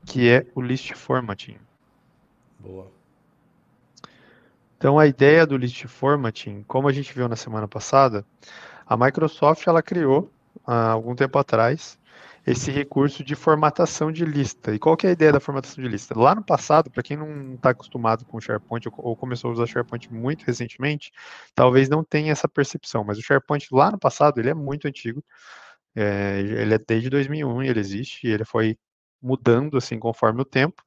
que é o list formatting. Boa. Então, a ideia do list formatting, como a gente viu na semana passada, a Microsoft ela criou, há algum tempo atrás, esse recurso de formatação de lista. E qual que é a ideia da formatação de lista? Lá no passado, para quem não está acostumado com o SharePoint ou começou a usar o SharePoint muito recentemente, talvez não tenha essa percepção, mas o SharePoint lá no passado, ele é muito antigo, ele é desde 2001, ele existe, e ele foi mudando assim conforme o tempo.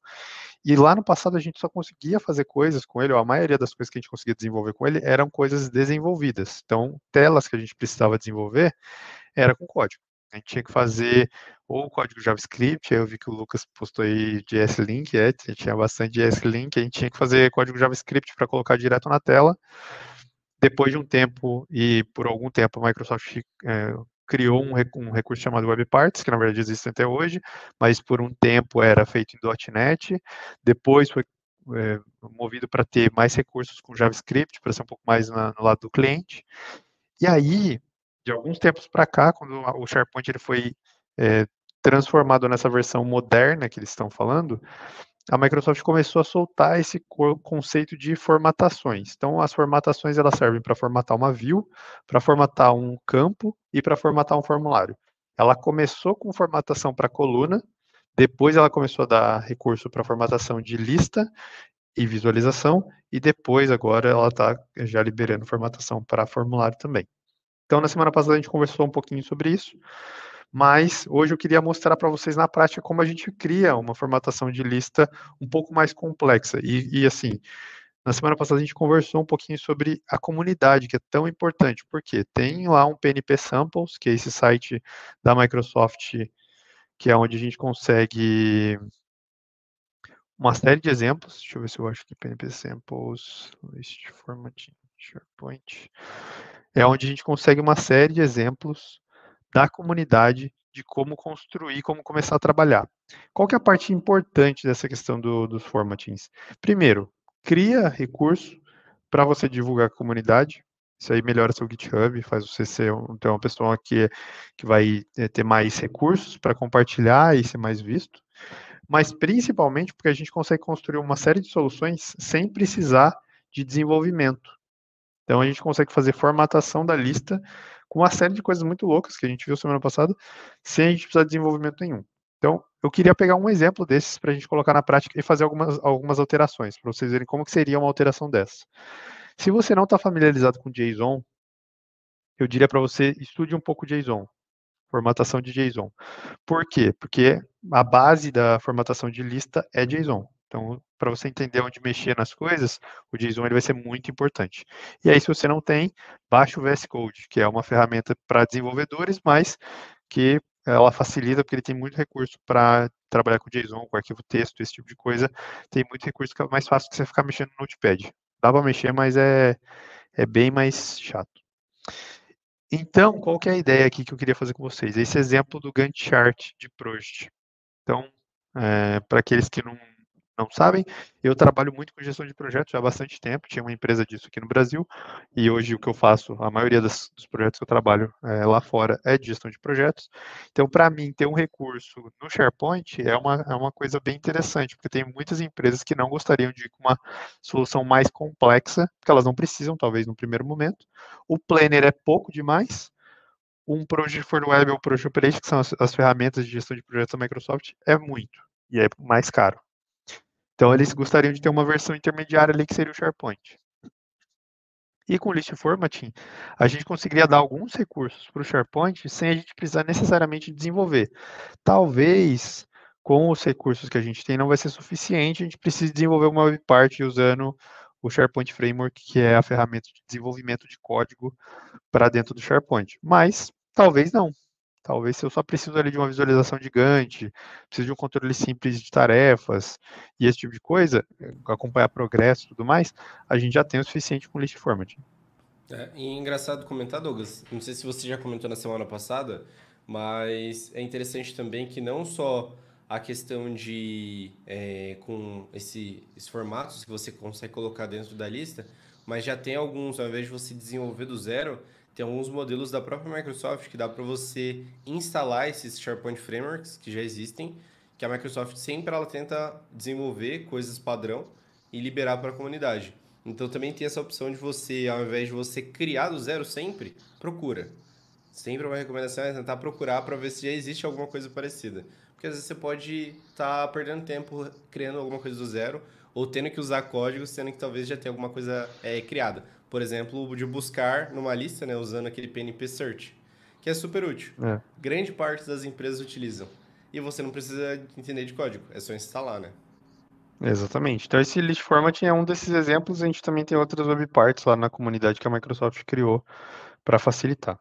E lá no passado a gente só conseguia fazer coisas com ele, ou a maioria das coisas que a gente conseguia desenvolver com ele eram coisas desenvolvidas. Então, telas que a gente precisava desenvolver era com código. A gente tinha que fazer ou código JavaScript, aí eu vi que o Lucas postou aí JS-Link, tinha bastante JS-Link, a gente tinha que fazer código JavaScript para colocar direto na tela. Depois de um tempo, e por algum tempo, a Microsoft criou um recurso chamado WebParts, que na verdade existe até hoje, mas por um tempo era feito em .NET, depois foi movido para ter mais recursos com JavaScript, para ser um pouco mais no lado do cliente. E aí, de alguns tempos para cá, quando o SharePoint ele foi transformado nessa versão moderna que eles estão falando, a Microsoft começou a soltar esse conceito de formatações. Então, as formatações elas servem para formatar uma view, para formatar um campo e para formatar um formulário. Ela começou com formatação para coluna, depois ela começou a dar recurso para formatação de lista e visualização, e depois agora ela está já liberando formatação para formulário também. Então, na semana passada a gente conversou um pouquinho sobre isso, mas hoje eu queria mostrar para vocês na prática como a gente cria uma formatação de lista um pouco mais complexa. Assim, na semana passada a gente conversou um pouquinho sobre a comunidade, que é tão importante, porque tem lá um PNP Samples, que é esse site da Microsoft, que é onde a gente consegue uma série de exemplos. Deixa eu ver se eu acho que PNP Samples, List Formatting, SharePoint. É onde a gente consegue uma série de exemplos da comunidade de como construir, como começar a trabalhar. Qual que é a parte importante dessa questão dos formatings? Primeiro, cria recurso para você divulgar com a comunidade. Isso aí melhora seu GitHub, faz você ser ter uma pessoa que vai ter mais recursos para compartilhar e ser mais visto. Mas principalmente porque a gente consegue construir uma série de soluções sem precisar de desenvolvimento. Então a gente consegue fazer formatação da lista com uma série de coisas muito loucas que a gente viu semana passada, sem a gente precisar de desenvolvimento nenhum. Então, eu queria pegar um exemplo desses para a gente colocar na prática e fazer algumas alterações, para vocês verem como que seria uma alteração dessa. Se você não está familiarizado com JSON, eu diria para você estude um pouco JSON, formatação de JSON. Por quê? Porque a base da formatação de lista é JSON. Então, para você entender onde mexer nas coisas, o JSON ele vai ser muito importante. E aí, se você não tem, baixa o VS Code, que é uma ferramenta para desenvolvedores, mas que ela facilita, porque ele tem muito recurso para trabalhar com JSON, com arquivo texto, esse tipo de coisa. Tem muito recurso que é mais fácil que você ficar mexendo no Notepad. Dá para mexer, mas é bem mais chato. Então, qual que é a ideia aqui que eu queria fazer com vocês? Esse exemplo do Gantt chart de Proust. Então, para aqueles que não sabem, eu trabalho muito com gestão de projetos já há bastante tempo, tinha uma empresa disso aqui no Brasil, e hoje o que eu faço, a maioria dos projetos que eu trabalho lá fora é de gestão de projetos. Então, para mim, ter um recurso no SharePoint é uma coisa bem interessante, porque tem muitas empresas que não gostariam de ir com uma solução mais complexa, porque elas não precisam, talvez, no primeiro momento. O Planner é pouco demais, um Project for Web ou Project Operation, que são as ferramentas de gestão de projetos da Microsoft, é muito, e é mais caro. Então, eles gostariam de ter uma versão intermediária ali, que seria o SharePoint. E com o List Formatting, a gente conseguiria dar alguns recursos para o SharePoint sem a gente precisar necessariamente desenvolver. Talvez, com os recursos que a gente tem, não vai ser suficiente, a gente precisa desenvolver uma web part usando o SharePoint Framework, que é a ferramenta de desenvolvimento de código para dentro do SharePoint. Mas, talvez não. Talvez se eu só preciso ali de uma visualização de Gantt, preciso de um controle simples de tarefas e esse tipo de coisa, acompanhar progresso e tudo mais, a gente já tem o suficiente com list formatting. E é engraçado comentar, Douglas, não sei se você já comentou na semana passada, mas é interessante também que não só a questão de com esses formatos que você consegue colocar dentro da lista, mas já tem alguns, ao invés de você desenvolver do zero, tem alguns modelos da própria Microsoft que dá para você instalar esses SharePoint Frameworks que já existem, que a Microsoft sempre ela tenta desenvolver coisas padrão e liberar para a comunidade. Então também tem essa opção de você, ao invés de você criar do zero sempre, procura. Sempre uma recomendação é tentar procurar para ver se já existe alguma coisa parecida. Porque às vezes você pode estar perdendo tempo criando alguma coisa do zero ou tendo que usar códigos, sendo que talvez já tenha alguma coisa criada. Por exemplo, de buscar numa lista, né, usando aquele PNP Search, que é super útil. É, Grande parte das empresas utilizam. E você não precisa entender de código, é só instalar, né? exatamente. Então, esse list format é um desses exemplos. A gente também tem outras webparts lá na comunidade que a Microsoft criou para facilitar.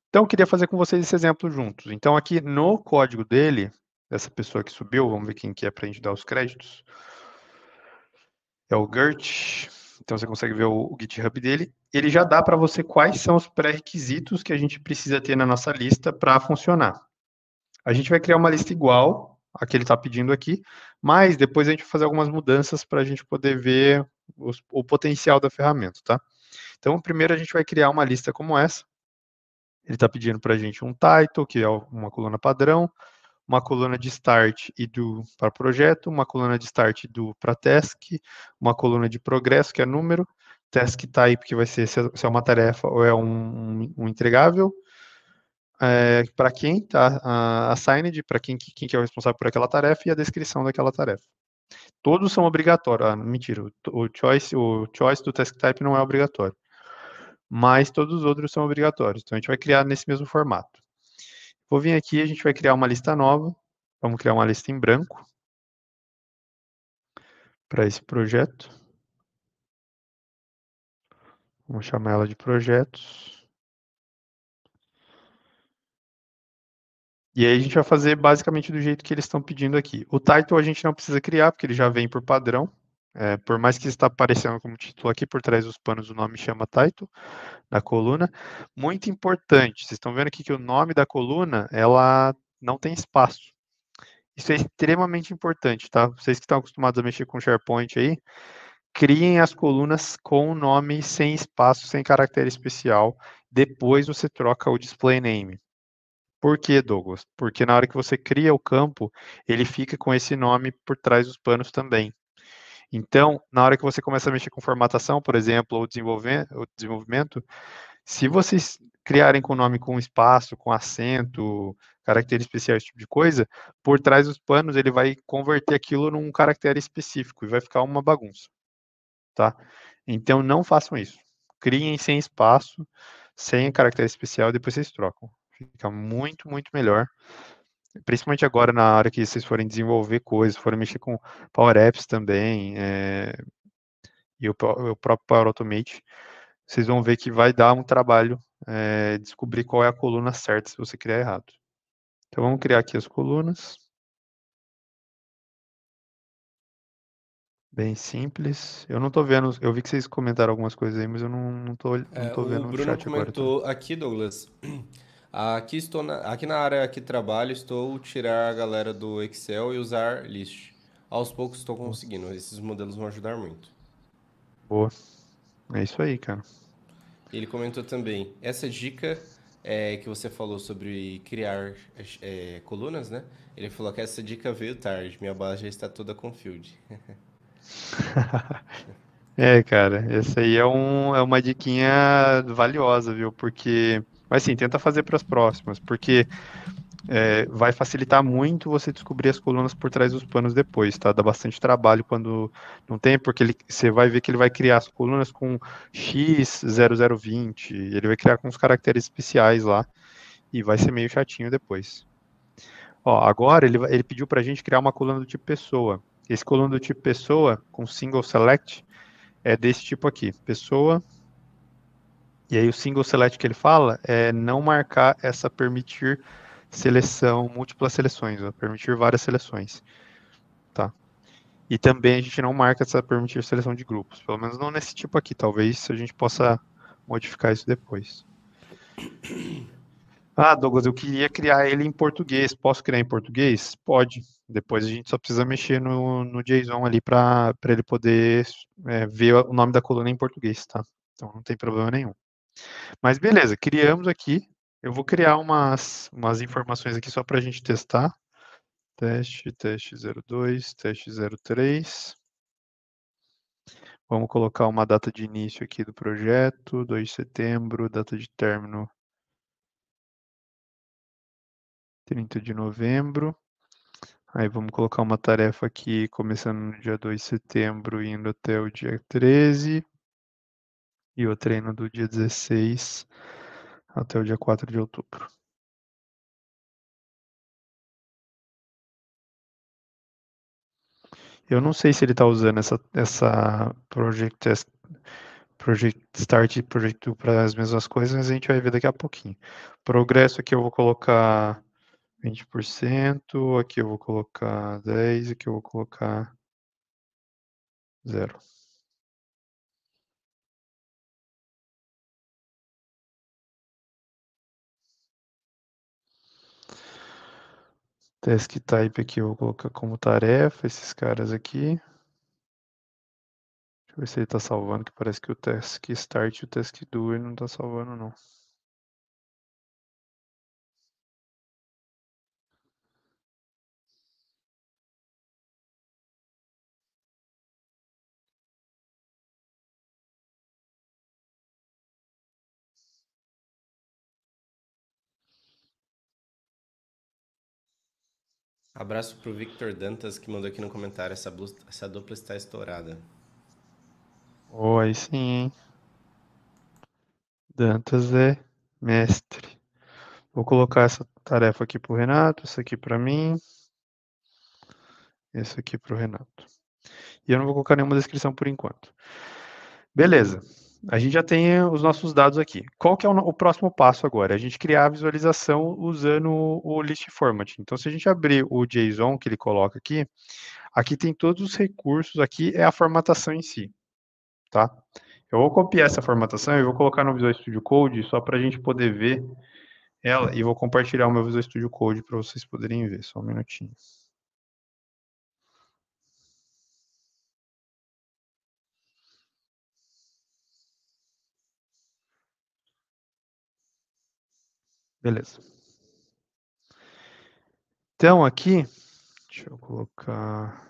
Então, eu queria fazer com vocês esse exemplo juntos. Então, aqui no código dele, dessa pessoa que subiu, vamos ver quem que é para a gente dar os créditos. É o Gert. Então, você consegue ver o GitHub dele. Ele já dá para você quais são os pré-requisitos que a gente precisa ter na nossa lista para funcionar. A gente vai criar uma lista igual a que ele está pedindo aqui, mas depois a gente vai fazer algumas mudanças para a gente poder ver o potencial da ferramenta, tá? Então, primeiro a gente vai criar uma lista como essa. Ele está pedindo para a gente um title, que é uma coluna padrão, uma coluna de start e do para projeto, uma coluna de start do para task, uma coluna de progresso, que é número, task type, que vai ser se é uma tarefa ou é um entregável, para quem está assigned, para quem que é o responsável por aquela tarefa e a descrição daquela tarefa. Todos são obrigatórios. Ah, mentira, o choice do task type não é obrigatório, mas todos os outros são obrigatórios. Então a gente vai criar nesse mesmo formato. Vou vir aqui, a gente vai criar uma lista nova. Vamos criar uma lista em branco para esse projeto. Vamos chamar ela de projetos. E aí a gente vai fazer basicamente do jeito que eles estão pedindo aqui. O title a gente não precisa criar, porque ele já vem por padrão. Por mais que está aparecendo como título aqui, por trás dos panos o nome chama title da coluna. Muito importante, vocês estão vendo aqui que o nome da coluna, ela não tem espaço. Isso é extremamente importante, tá? Vocês que estão acostumados a mexer com SharePoint aí, criem as colunas com o nome sem espaço, sem caractere especial. Depois você troca o display name. Por que, Douglas? Porque na hora que você cria o campo, ele fica com esse nome por trás dos panos também. Então, na hora que você começa a mexer com formatação, por exemplo, ou desenvolvimento, se vocês criarem com nome com espaço, com acento, caractere especial, esse tipo de coisa, por trás dos panos ele vai converter aquilo num caractere específico e vai ficar uma bagunça, tá? Então, não façam isso. Criem sem espaço, sem caractere especial, e depois vocês trocam. Fica muito, muito melhor. Principalmente agora, na hora que vocês forem desenvolver coisas, forem mexer com Power Apps também, e o próprio Power Automate, vocês vão ver que vai dar um trabalho descobrir qual é a coluna certa se você criar errado. Então, vamos criar aqui as colunas. Bem simples. Eu não estou vendo, eu vi que vocês comentaram algumas coisas aí, mas eu não tô O vendo no Bruno chat agora, tá? comentou aqui, Douglas. Aqui na área que trabalho, estou tirar a galera do Excel e usar list. Aos poucos estou conseguindo. Esses modelos vão ajudar muito. Boa. É isso aí, cara. Ele comentou também essa dica que você falou sobre criar colunas, né? Ele falou que essa dica veio tarde. Minha base já está toda com field. Cara, essa aí é uma diquinha valiosa, viu? Porque, mas sim, tenta fazer para as próximas, porque vai facilitar muito você descobrir as colunas por trás dos panos depois, tá? Dá bastante trabalho quando não tem, porque você vai ver que ele vai criar as colunas com X0020, ele vai criar com os caracteres especiais lá, e vai ser meio chatinho depois. Ó, agora ele pediu para a gente criar uma coluna do tipo pessoa. Esse coluna do tipo pessoa, com single select, é desse tipo aqui, pessoa, e aí o single select que ele fala é não marcar essa permitir seleção, múltiplas seleções, ó, permitir várias seleções, tá? E também a gente não marca essa permitir seleção de grupos, pelo menos não nesse tipo aqui, talvez a gente possa modificar isso depois. Ah, Douglas, eu queria criar ele em português, posso criar em português? Pode, depois a gente só precisa mexer no JSON ali para ele poder ver o nome da coluna em português, tá? Então não tem problema nenhum. Mas beleza, criamos aqui. Eu vou criar umas informações aqui só para a gente testar, teste 02, teste 03. Vamos colocar uma data de início aqui do projeto, 2 de setembro, data de término 30 de novembro. Aí vamos colocar uma tarefa aqui, começando no dia 2 de setembro, indo até o dia 13. E o treino do dia 16 até o dia 4 de outubro. Eu não sei se ele está usando essa Project Start e Project 2 para as mesmas coisas, mas a gente vai ver daqui a pouquinho. Progresso aqui eu vou colocar 20%, aqui eu vou colocar 10%, aqui eu vou colocar 0%. Task Type aqui eu vou colocar como tarefa, esses caras aqui. Deixa eu ver se ele está salvando, que parece que o Task Start e o Task Do ele não está salvando não. Abraço pro Victor Dantas, que mandou aqui no comentário, essa dupla está estourada. Oh, aí sim, hein? Dantas é mestre. Vou colocar essa tarefa aqui para o Renato, essa aqui para mim, essa aqui para o Renato. E eu não vou colocar nenhuma descrição por enquanto. Beleza. A gente já tem os nossos dados aqui. Qual que é o próximo passo agora? A gente criar a visualização usando o list format. Então, se a gente abrir o JSON que ele coloca aqui, aqui tem todos os recursos, aqui é a formatação em si, tá? Eu vou copiar essa formatação e vou colocar no Visual Studio Code só para a gente poder ver ela e vou compartilhar o meu Visual Studio Code para vocês poderem ver. Só um minutinho. Beleza. Então, aqui, deixa eu colocar...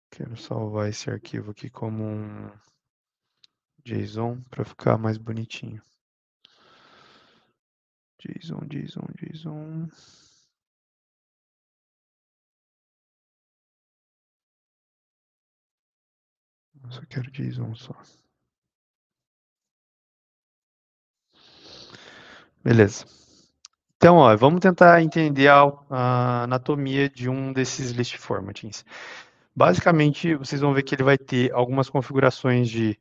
Quero salvar esse arquivo aqui como um JSON para ficar mais bonitinho. JSON. Eu só quero JSON só. Beleza. Então, ó, vamos tentar entender a anatomia de um desses list formatings. Basicamente, vocês vão ver que ele vai ter algumas configurações de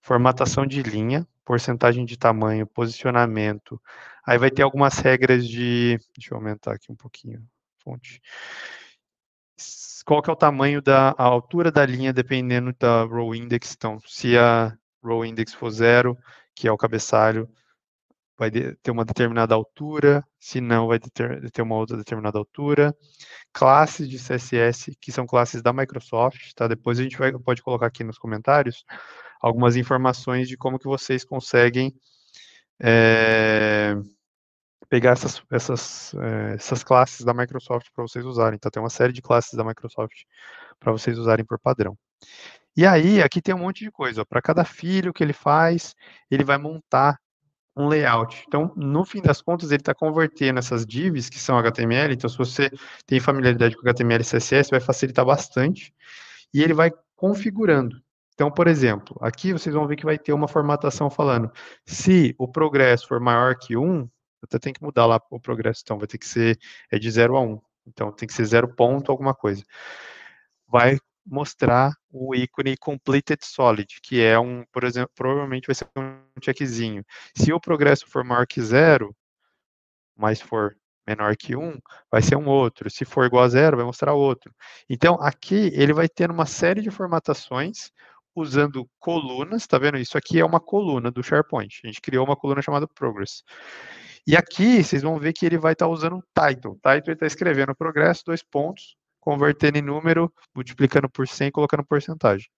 formatação de linha, porcentagem de tamanho, posicionamento. Aí vai ter algumas regras de... Deixa eu aumentar aqui um pouquinho a fonte. Qual que é o tamanho a altura da linha dependendo da row index. Então, se a row index for 0, que é o cabeçalho, vai ter uma determinada altura, se não, vai ter uma outra determinada altura. Classes de CSS, que são classes da Microsoft, tá? Depois a gente pode colocar aqui nos comentários algumas informações de como que vocês conseguem pegar essas classes da Microsoft para vocês usarem. Então, tem uma série de classes da Microsoft para vocês usarem por padrão. E aí, aqui tem um monte de coisa. Para cada filho que ele faz, ele vai montar um layout. Então, no fim das contas, ele está convertendo essas divs, que são HTML. Então, se você tem familiaridade com HTML e CSS, vai facilitar bastante. E ele vai configurando. Então, por exemplo, aqui vocês vão ver que vai ter uma formatação falando, se o progresso for maior que 1, até tem que mudar lá o progresso, então vai ter que ser de 0 a 1. Então, tem que ser 0 ponto alguma coisa. Vai mostrar o ícone completed solid, que é por exemplo, provavelmente vai ser um checkzinho. Se o progresso for maior que 0, mas for menor que 1, vai ser um outro. Se for igual a 0, vai mostrar outro. Então, aqui ele vai ter uma série de formatações usando colunas, tá vendo? Isso aqui é uma coluna do SharePoint. A gente criou uma coluna chamada Progress. E aqui, vocês vão ver que ele vai estar usando title. Title ele está escrevendo progresso, 2 pontos, convertendo em número, multiplicando por 100 e colocando porcentagem.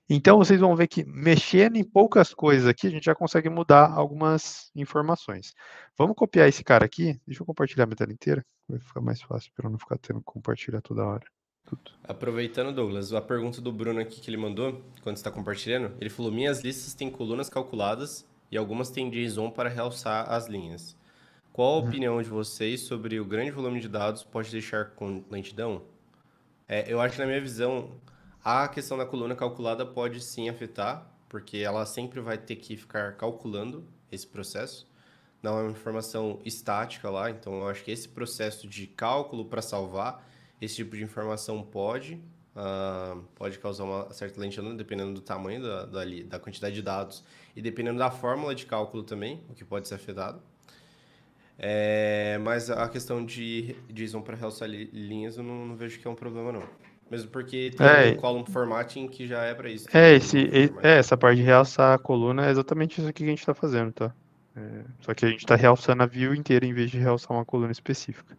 Então, vocês vão ver que mexendo em poucas coisas aqui, a gente já consegue mudar algumas informações. Vamos copiar esse cara aqui. Deixa eu compartilhar minha tela inteira. Vai ficar mais fácil para eu não ficar tendo que compartilhar toda hora. Tudo. Aproveitando, Douglas, a pergunta do Bruno aqui que ele mandou, quando está compartilhando, ele falou: minhas listas têm colunas calculadas e algumas têm JSON para realçar as linhas. Qual a opinião de vocês sobre o grande volume de dados pode deixar com lentidão? Eu acho que, na minha visão, a questão da coluna calculada pode sim afetar, porque ela sempre vai ter que ficar calculando esse processo. Não é uma informação estática lá, então eu acho que esse processo de cálculo para salvar esse tipo de informação pode causar uma certa lentidão, dependendo do tamanho da quantidade de dados e dependendo da fórmula de cálculo também, o que pode ser afetado. Mas a questão de JSON para realçar linhas eu não vejo que é um problema, não. Mesmo porque tem column formatting que já é para isso. Essa parte de realçar a coluna é exatamente isso aqui que a gente está fazendo, tá? Só que a gente está realçando a view inteira em vez de realçar uma coluna específica.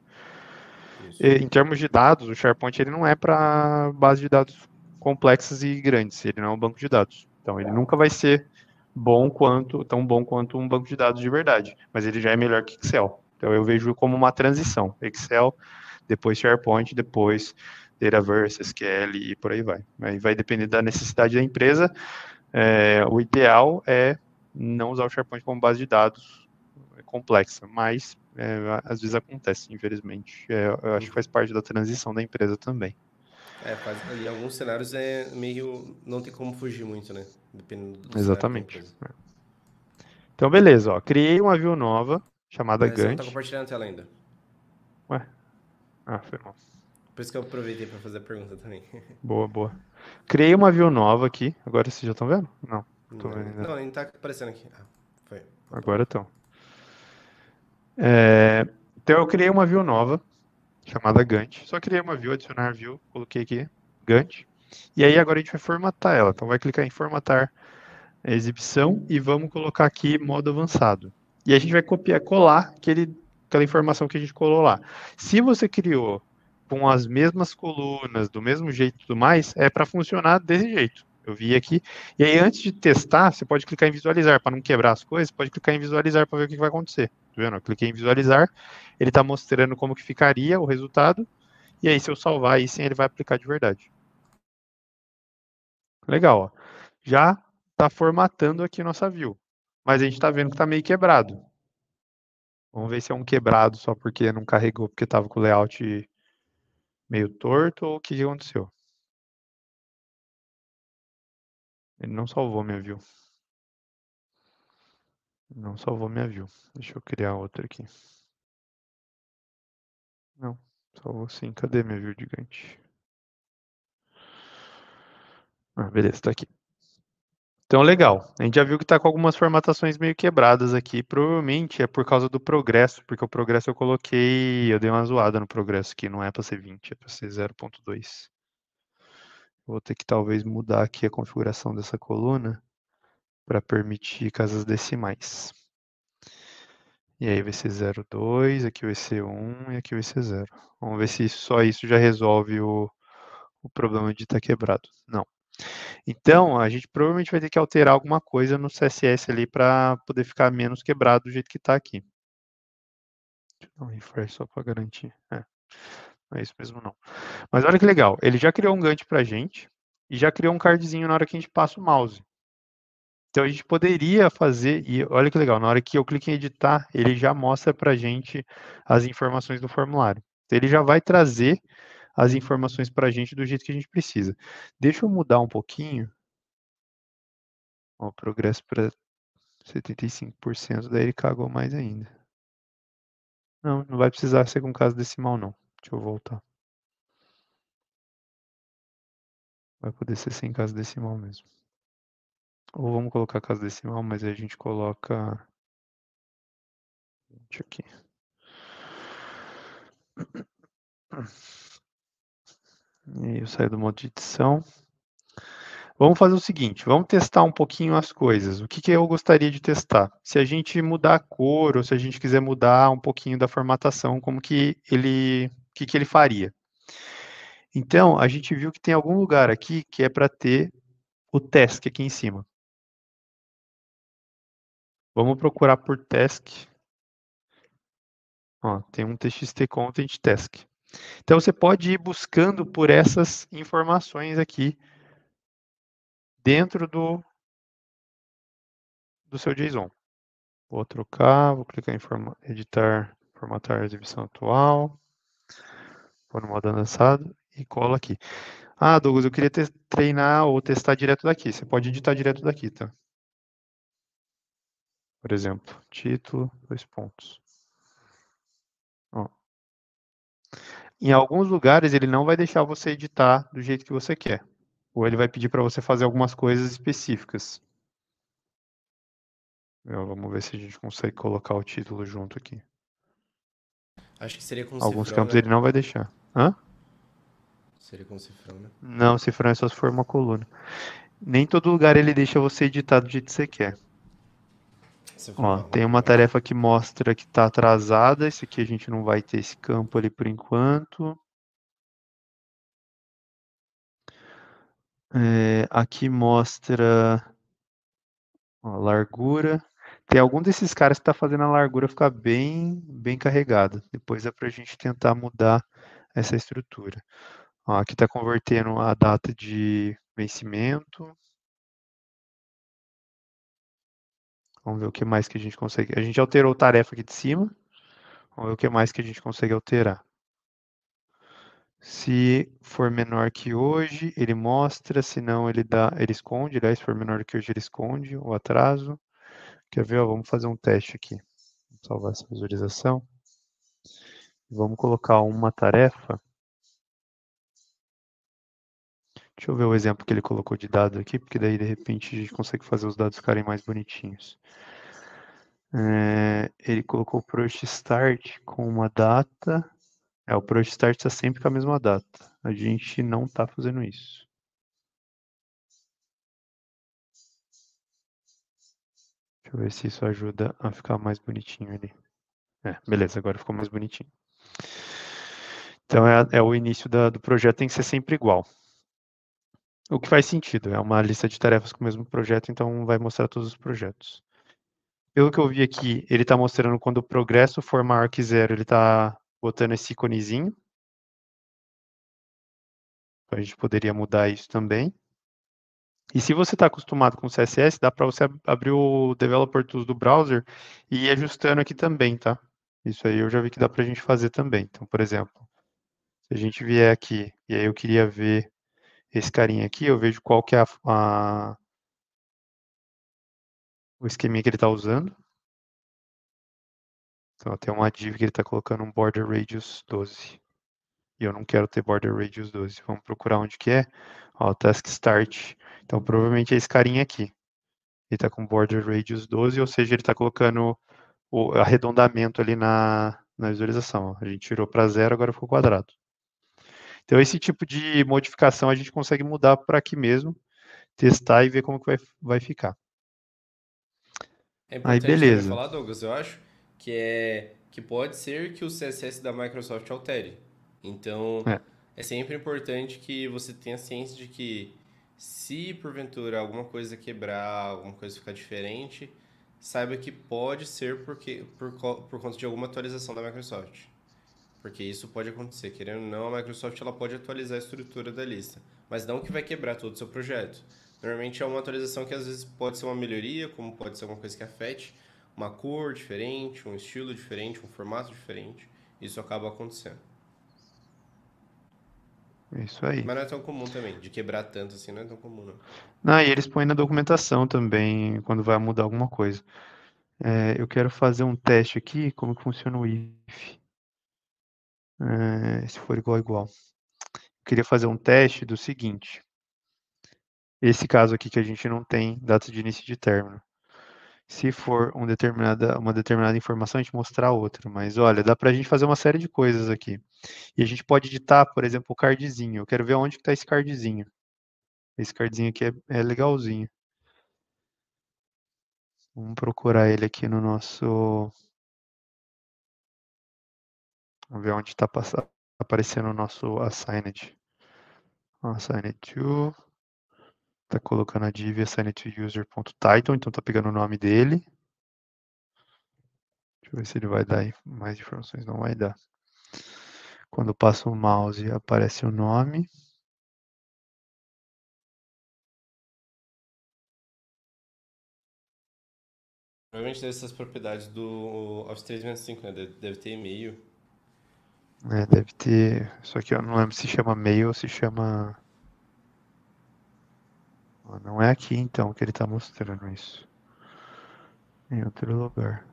Em termos de dados, o SharePoint ele não é para base de dados complexas e grandes, ele não é um banco de dados. Então ele nunca vai ser tão bom quanto um banco de dados de verdade, mas ele já é melhor que Excel. Então eu vejo como uma transição, Excel, depois SharePoint, depois Dataverse, SQL e por aí vai. Aí vai depender da necessidade da empresa. O ideal é não usar o SharePoint como base de dados complexa, mas às vezes acontece, infelizmente. Eu acho que faz parte da transição da empresa também. Em alguns cenários não tem como fugir muito, né? Dependendo do Exatamente. cenário da empresa. Então, beleza, ó. Criei uma view nova, chamada Você não Gantt. tá compartilhando a tela ainda. Ué? Foi mal. Por isso que eu aproveitei para fazer a pergunta também. Boa, boa. Criei uma view nova aqui. Agora vocês já estão vendo? Não. Tô vendo ainda. Não, nem tá aparecendo aqui. Foi. Agora estão. Então eu criei uma view nova, chamada Gantt. Só criei uma view, adicionar view, coloquei aqui, Gantt. E aí agora a gente vai formatar ela. Então vai clicar em formatar a exibição e vamos colocar aqui modo avançado. E a gente vai copiar, colar aquela informação que a gente colou lá. Se você criou com as mesmas colunas, do mesmo jeito e tudo mais, é para funcionar desse jeito. Eu vi aqui. E aí, antes de testar, você pode clicar em visualizar, para não quebrar as coisas, pode clicar em visualizar para ver o que vai acontecer. Tá vendo? Eu cliquei em visualizar, ele está mostrando como que ficaria o resultado, e aí se eu salvar aí sim, ele vai aplicar de verdade. Legal, ó. Já está formatando aqui nossa view, mas a gente está vendo que está meio quebrado. Vamos ver se é um quebrado só porque não carregou, porque estava com o layout meio torto, ou o que aconteceu. Ele não salvou minha view. Não salvou minha view. Deixa eu criar outra aqui. Não, salvou sim. Cadê minha view gigante? Beleza, tá aqui. Então, legal. A gente já viu que está com algumas formatações meio quebradas aqui. Provavelmente é por causa do progresso, porque o progresso eu dei uma zoada no progresso aqui. Não é para ser 20, é para ser 0.2. Vou ter que talvez mudar aqui a configuração dessa coluna para permitir casas decimais. E aí vai ser 0,2, aqui vai ser 1 e aqui vai ser 0. Vamos ver se só isso já resolve o problema de estar quebrado. Não. Então, a gente provavelmente vai ter que alterar alguma coisa no CSS ali para poder ficar menos quebrado do jeito que está aqui. Deixa eu dar um refresh só para garantir. Não é isso mesmo não. Mas olha que legal, ele já criou um Gantt para a gente e já criou um cardzinho na hora que a gente passa o mouse. Então a gente poderia fazer, e olha que legal, na hora que eu clico em editar, ele já mostra para a gente as informações do formulário. Então, ele já vai trazer as informações para a gente do jeito que a gente precisa. Deixa eu mudar um pouquinho. O progresso para 75%, daí ele cagou mais ainda. Não, não vai precisar ser com casa decimal não. Deixa eu voltar. Vai poder ser sem casa decimal mesmo. Ou vamos colocar casa decimal, mas aí a gente coloca... Deixa aqui. E aí eu saio do modo de edição. Vamos fazer o seguinte, vamos testar um pouquinho as coisas. O que eu gostaria de testar? Se a gente mudar a cor, ou se a gente quiser mudar um pouquinho da formatação, como que ele faria? Então, a gente viu que tem algum lugar aqui que é para ter o task aqui em cima. Vamos procurar por task. Ó, tem um txt content task. Então você pode ir buscando por essas informações aqui dentro do seu JSON. Vou trocar, vou clicar em editar, formatar a exibição atual, pôr no modo avançado e colo aqui. Ah, Douglas, eu queria treinar ou testar direto daqui. Você pode editar direto daqui, tá? Por exemplo, título, 2 pontos. Ó. Em alguns lugares ele não vai deixar você editar do jeito que você quer. Ou ele vai pedir para você fazer algumas coisas específicas. Vamos ver se a gente consegue colocar o título junto aqui. Acho que seria com Alguns cifrão, campos né? ele não vai deixar. Hã? Seria com cifrão, né? Não, cifrão é só se for uma coluna. Nem todo lugar ele deixa você editar do jeito que você quer. Cifrão, Ó, vamos tem uma procurar aqui. tarefa que mostra que está atrasada. Esse aqui a gente não vai ter esse campo ali por enquanto. Aqui mostra ó, largura. Tem algum desses caras que está fazendo a largura ficar bem carregada. Depois é para a gente tentar mudar essa estrutura. Ó, aqui está convertendo a data de vencimento. Vamos ver o que mais que a gente consegue. A gente alterou a tarefa aqui de cima. Vamos ver o que mais que a gente consegue alterar. Se for menor que hoje, ele mostra, se não, ele esconde, né? Se for menor que hoje, ele esconde o atraso. Quer ver? Ó, vamos fazer um teste aqui. Vamos salvar essa visualização. Vamos colocar uma tarefa. Deixa eu ver o exemplo que ele colocou de dado aqui, porque daí, de repente, a gente consegue fazer os dados ficarem mais bonitinhos. Ele colocou o Project Start com uma data. O Project Start está sempre com a mesma data. A gente não está fazendo isso. Deixa eu ver se isso ajuda a ficar mais bonitinho ali. Beleza, agora ficou mais bonitinho. Então, o início do projeto tem que ser sempre igual. O que faz sentido, é uma lista de tarefas com o mesmo projeto, então vai mostrar todos os projetos. Pelo que eu vi aqui, ele está mostrando quando o progresso for maior que 0, ele está botando esse iconezinho. Então, a gente poderia mudar isso também. E se você está acostumado com CSS, dá para você abrir o Developer Tools do browser e ir ajustando aqui também, tá? Isso aí eu já vi que dá para a gente fazer também. Então, por exemplo, se a gente vier aqui e aí eu queria ver esse carinha aqui, eu vejo qual que é o esqueminha que ele está usando. Então, tem uma div que ele está colocando um border radius 12. E eu não quero ter border radius 12. Vamos procurar onde que é. Ó, task start. Então, provavelmente é esse carinha aqui. Ele está com border radius 12, ou seja, ele está colocando o arredondamento ali na visualização. Ó. A gente tirou para 0, agora ficou quadrado. Então, esse tipo de modificação a gente consegue mudar para aqui mesmo, testar e ver como que vai ficar. É Aí, importante também beleza. falar, Douglas, eu acho, que pode ser que o CSS da Microsoft altere. Então, É, é sempre importante que você tenha ciência de que se porventura alguma coisa quebrar, alguma coisa ficar diferente, saiba que pode ser por conta de alguma atualização da Microsoft. Porque isso pode acontecer, querendo ou não, a Microsoft ela pode atualizar a estrutura da lista, mas não que vai quebrar todo o seu projeto. Normalmente é uma atualização que às vezes pode ser uma melhoria, como pode ser alguma coisa que afete uma cor diferente, um estilo diferente, um formato diferente. Isso acaba acontecendo. é isso aí. Mas não é tão comum também, de quebrar tanto assim, não é tão comum não. Ah, e eles põem na documentação também, quando vai mudar alguma coisa. Eu quero fazer um teste aqui, como que funciona o if. Se for igual, igual. Eu queria fazer um teste do seguinte. Esse caso aqui que a gente não tem data de início e de término. Se for uma determinada informação, a gente mostrar outra. Mas olha, dá para a gente fazer uma série de coisas aqui. E a gente pode editar, por exemplo, o cardzinho. Eu quero ver onde que está esse cardzinho. Esse cardzinho aqui é legalzinho. Vamos procurar ele aqui no nosso. Vamos ver onde está aparecendo o nosso assigned. Assigned to. Tá colocando a div assigned to user.title, então tá pegando o nome dele. Deixa eu ver se ele vai dar mais informações, não vai dar. Quando eu passo o mouse, aparece o nome. Provavelmente deve ser as propriedades do Office 365, né? Deve ter e-mail. Deve ter. Isso aqui eu não lembro se chama mail ou se chama. Não é aqui então que ele está mostrando isso. Em outro lugar.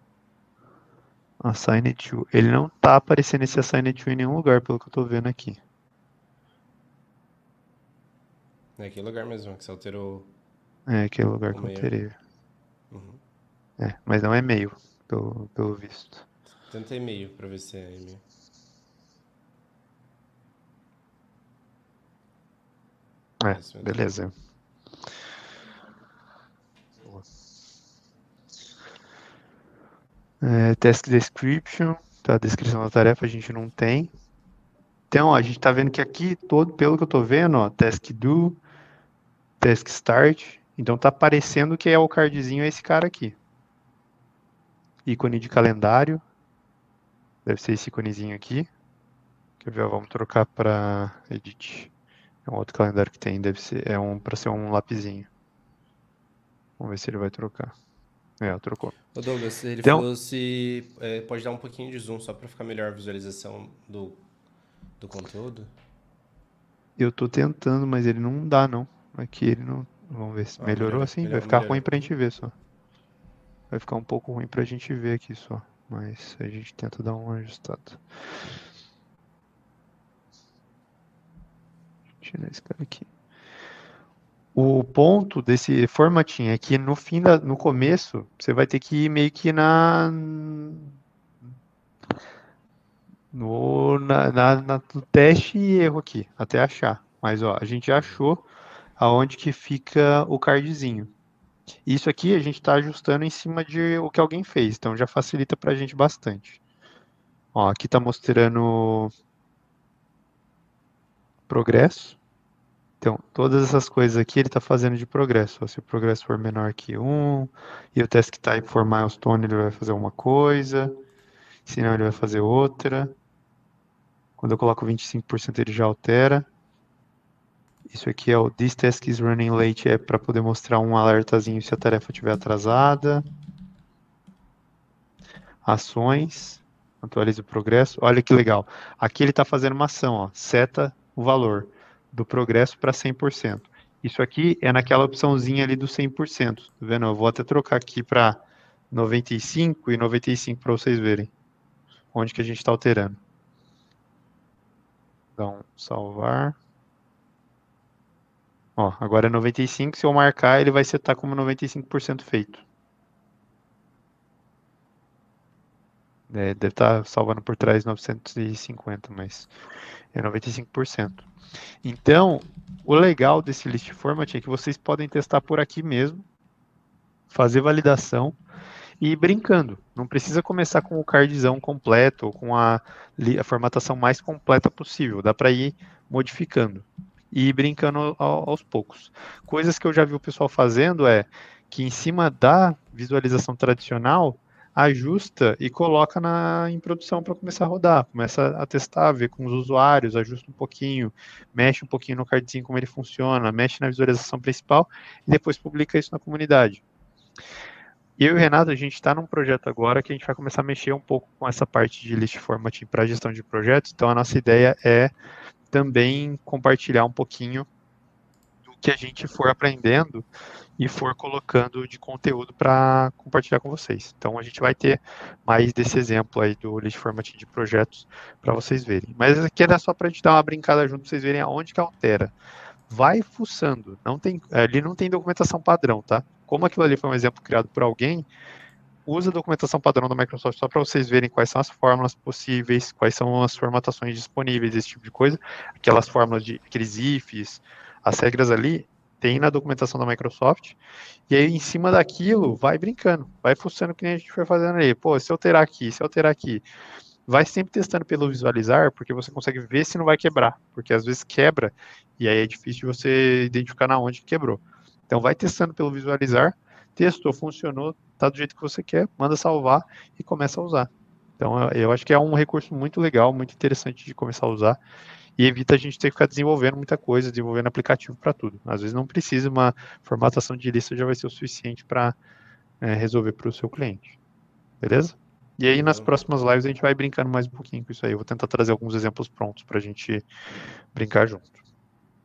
Assigned to. Ele não está aparecendo esse assigned to em nenhum lugar, pelo que eu estou vendo aqui. É aquele lugar mesmo, que você alterou É aquele lugar o que eu mail. alterei. Uhum. Mas não é mail, pelo visto. Tenta e-mail pra ver se é e-mail. Esse mesmo. Beleza. Task description, tá? A descrição da tarefa a gente não tem. Então, ó, a gente está vendo que aqui, pelo que eu estou vendo, ó, task do, task start, então tá aparecendo que é o cardzinho é esse cara aqui. Ícone de calendário, deve ser esse íconezinho aqui. Quer ver, ó, vamos trocar para edit. É um outro calendário que tem, deve ser, para ser um lapisinho. Vamos ver se ele vai trocar. Trocou. Ô Douglas, ele Então, falou se pode dar um pouquinho de zoom só pra ficar melhor a visualização do conteúdo. eu tô tentando, mas ele não dá, não. Aqui ele não. Vamos ver se Ah, melhorou melhorou, assim. Vai ficar ruim melhorou. pra gente ver só. Vai ficar um pouco ruim pra gente ver aqui só. Mas a gente tenta dar uma ajustada. Tirar esse cara aqui. O ponto desse formatinho é que no começo, você vai ter que ir meio que no teste e erro aqui, até achar. Mas ó, a gente já achou aonde que fica o cardzinho. Isso aqui a gente está ajustando em cima de o que alguém fez, então já facilita para a gente bastante. Ó, aqui está mostrando progresso. Então, todas essas coisas aqui ele está fazendo de progresso. Se o progresso for menor que 1, e o task type for milestone, ele vai fazer uma coisa, senão ele vai fazer outra. Quando eu coloco 25%, ele já altera. Isso aqui é o This task is running late, é para poder mostrar um alertazinho se a tarefa estiver atrasada. Ações, atualiza o progresso. Olha que legal. Aqui ele está fazendo uma ação, ó, seta o valor do progresso para 100%. Isso aqui é naquela opçãozinha ali do 100%. Tá vendo? Eu vou até trocar aqui para 95 e 95 para vocês verem onde que a gente está alterando. Então, salvar. Ó, agora é 95. Se eu marcar, ele vai setar como 95% feito. Deve estar salvando por trás 950, mas é 95%. Então, o legal desse list format é que vocês podem testar por aqui mesmo, fazer validação e ir brincando. Não precisa começar com o cardzão completo ou com a formatação mais completa possível. Dá para ir modificando e ir brincando aos poucos. Coisas que eu já vi o pessoal fazendo é que em cima da visualização tradicional, ajusta e coloca em produção para começar a rodar, começa a testar, ver com os usuários, ajusta um pouquinho, mexe um pouquinho no cardzinho como ele funciona, mexe na visualização principal e depois publica isso na comunidade. Eu e o Renato, a gente está num projeto agora que a gente vai começar a mexer um pouco com essa parte de list formatting para gestão de projetos, então a nossa ideia é também compartilhar um pouquinho do que a gente for aprendendo e for colocando de conteúdo para compartilhar com vocês. Então a gente vai ter mais desse exemplo aí do list formatting de projetos para vocês verem. Mas aqui era só para a gente dar uma brincada junto para vocês verem aonde que altera. Vai fuçando, ali não tem documentação padrão, tá? Como aquilo ali foi um exemplo criado por alguém, usa a documentação padrão da Microsoft só para vocês verem quais são as fórmulas possíveis, quais são as formatações disponíveis, esse tipo de coisa. Aquelas fórmulas aqueles ifs, as regras ali, tem na documentação da Microsoft, e aí em cima daquilo, vai brincando, vai fuçando que nem a gente foi fazendo ali. Pô, se eu alterar aqui, se eu alterar aqui, vai sempre testando pelo visualizar, porque você consegue ver se não vai quebrar, porque às vezes quebra, e aí é difícil você identificar na onde quebrou. Então vai testando pelo visualizar, testou, funcionou, tá do jeito que você quer, manda salvar e começa a usar. Então eu acho que é um recurso muito legal, muito interessante de começar a usar e evita a gente ter que ficar desenvolvendo muita coisa, desenvolvendo aplicativo para tudo. Às vezes não precisa, uma formatação de lista já vai ser o suficiente para resolver para o seu cliente. Beleza? E aí nas Boa. próximas lives a gente vai brincando mais um pouquinho com isso aí. Eu vou tentar trazer alguns exemplos prontos para a gente brincar junto.